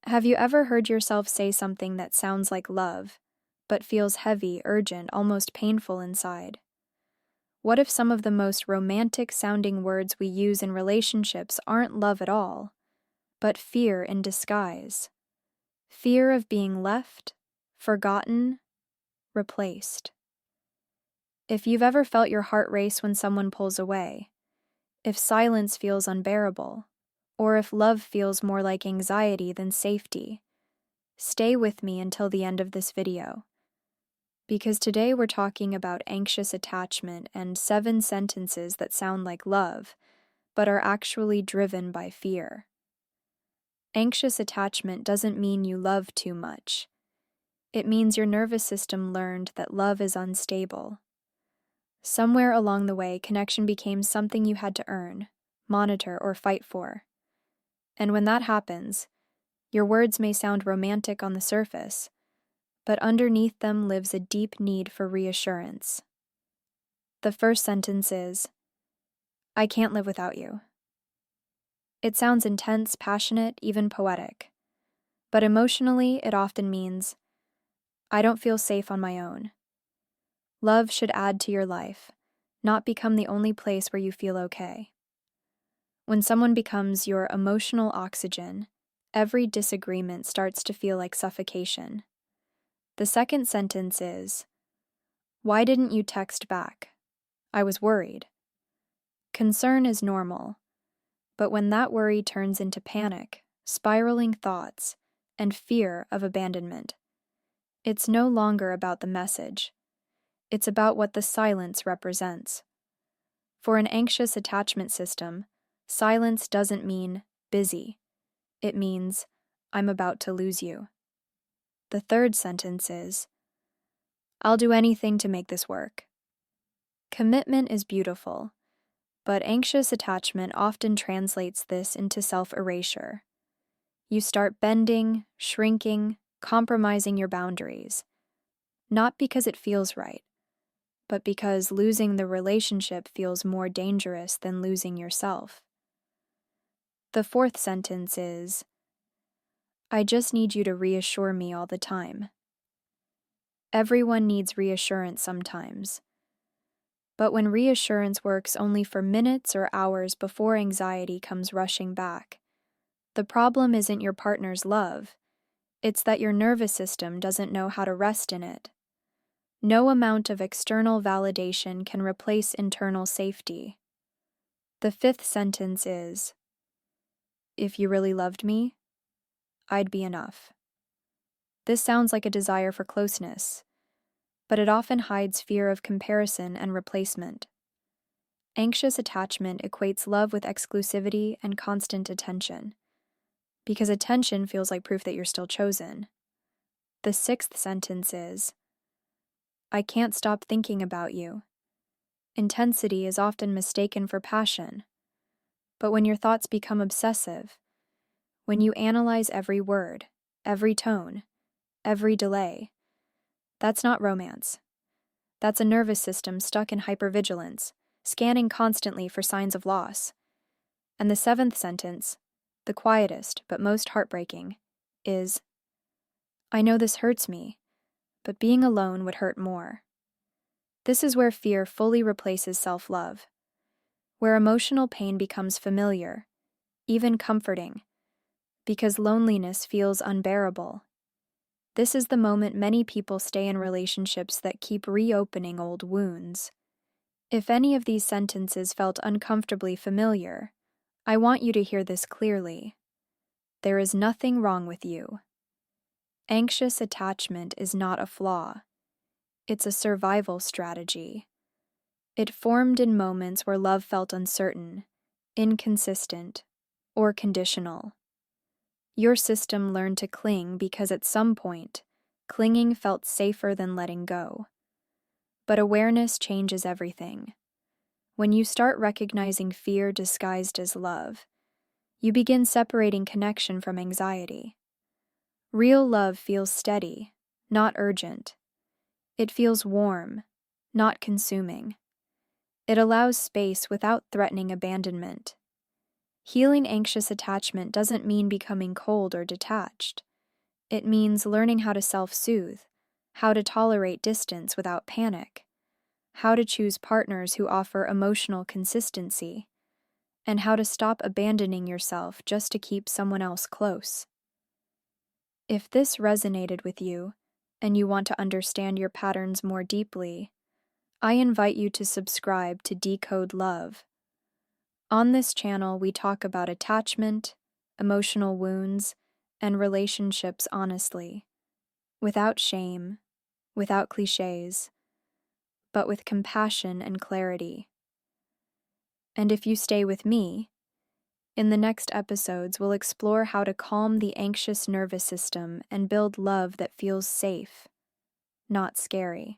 Have you ever heard yourself say something that sounds like love, but feels heavy, urgent, almost painful inside? What if some of the most romantic sounding words we use in relationships aren't love at all, but fear in disguise? Fear of being left, forgotten, replaced. If you've ever felt your heart race when someone pulls away, if silence feels unbearable, or if love feels more like anxiety than safety, stay with me until the end of this video, because today we're talking about anxious attachment and 7 sentences that sound like love, but are actually driven by fear. Anxious attachment doesn't mean you love too much. It means your nervous system learned that love is unstable. Somewhere along the way, connection became something you had to earn, monitor, or fight for. And when that happens, your words may sound romantic on the surface, but underneath them lives a deep need for reassurance. The first sentence is, "I can't live without you." It sounds intense, passionate, even poetic. But emotionally, it often means, "I don't feel safe on my own." Love should add to your life, not become the only place where you feel okay. When someone becomes your emotional oxygen, every disagreement starts to feel like suffocation. The second sentence is, "Why didn't you text back? I was worried." Concern is normal, but when that worry turns into panic, spiraling thoughts, and fear of abandonment, it's no longer about the message. It's about what the silence represents. For an anxious attachment system, silence doesn't mean busy. It means, "I'm about to lose you." The third sentence is, "I'll do anything to make this work." Commitment is beautiful, but anxious attachment often translates this into self-erasure. You start bending, shrinking, compromising your boundaries, not because it feels right, but because losing the relationship feels more dangerous than losing yourself. The fourth sentence is, "I just need you to reassure me all the time." Everyone needs reassurance sometimes. But when reassurance works only for minutes or hours before anxiety comes rushing back, the problem isn't your partner's love, it's that your nervous system doesn't know how to rest in it. No amount of external validation can replace internal safety. The fifth sentence is, "If you really loved me, I'd be enough." This sounds like a desire for closeness, but it often hides fear of comparison and replacement. Anxious attachment equates love with exclusivity and constant attention, because attention feels like proof that you're still chosen. The sixth sentence is, "I can't stop thinking about you." Intensity is often mistaken for passion, but when your thoughts become obsessive, when you analyze every word, every tone, every delay, that's not romance. That's a nervous system stuck in hypervigilance, scanning constantly for signs of loss. And the seventh sentence, the quietest but most heartbreaking, is, "I know this hurts me, but being alone would hurt more." This is where fear fully replaces self-love, where emotional pain becomes familiar, even comforting, because loneliness feels unbearable. This is the moment many people stay in relationships that keep reopening old wounds. If any of these sentences felt uncomfortably familiar, I want you to hear this clearly. There is nothing wrong with you. Anxious attachment is not a flaw. It's a survival strategy. It formed in moments where love felt uncertain, inconsistent, or conditional. Your system learned to cling because at some point, clinging felt safer than letting go. But awareness changes everything. When you start recognizing fear disguised as love, you begin separating connection from anxiety. Real love feels steady, not urgent. It feels warm, not consuming. It allows space without threatening abandonment. Healing anxious attachment doesn't mean becoming cold or detached. It means learning how to self-soothe, how to tolerate distance without panic, how to choose partners who offer emotional consistency, and how to stop abandoning yourself just to keep someone else close. If this resonated with you, and you want to understand your patterns more deeply, I invite you to subscribe to Decode Love. On this channel, we talk about attachment, emotional wounds, and relationships honestly, without shame, without cliches, but with compassion and clarity. And if you stay with me, in the next episodes, we'll explore how to calm the anxious nervous system and build love that feels safe, not scary.